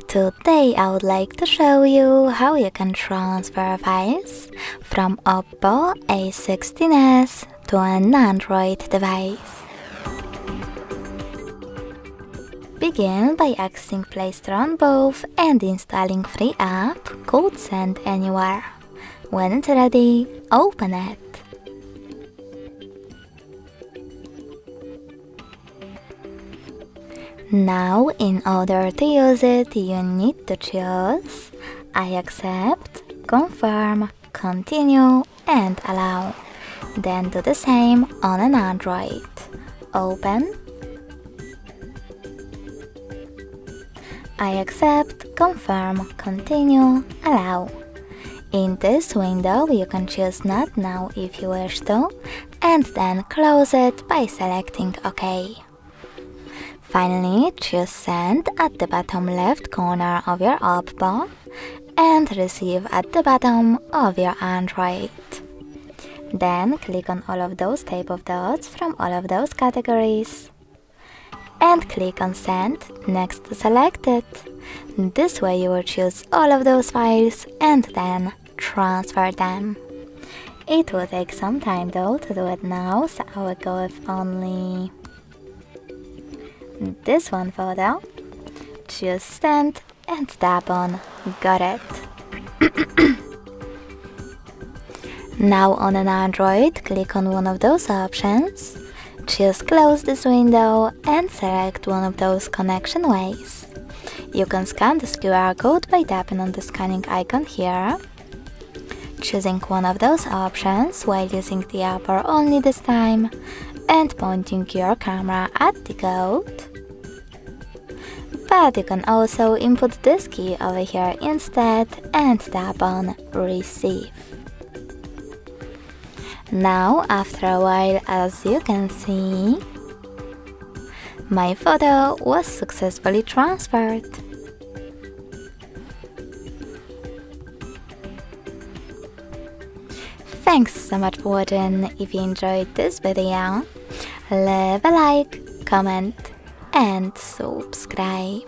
Today I would like to show you how you can transfer files from OPPO A16s to an Android device. Begin by accessing Play Store on both and installing free app called Send Anywhere. When it's ready, open it. Now, in order to use it, you need to choose I accept, confirm, continue, and allow. Then do the same on an Android. Open. I accept, confirm, continue, allow. In this window, you can choose Not Now if you wish to, and then close it by selecting OK. Finally, choose Send at the bottom left corner of your OPPO and Receive at the bottom of your Android. Then click on all of those type of dots from all of those categories and click on Send next to select it. This way you will choose all of those files and then transfer them. It will take some time though to do it now, so I will go with only this one photo. Choose Send and tap on Got it. Now on an Android, click on one of those options, choose Close this window and select one of those connection ways. You can scan this QR code by tapping on the scanning icon here, choosing one of those options while using the upper only this time, and pointing your camera at the code. But you can also input this key over here instead and tap on Receive. Now, after a while, as you can see, my photo was successfully transferred. Thanks so much for watching. If you enjoyed this video, leave a like, comment and subscribe.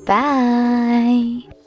Bye!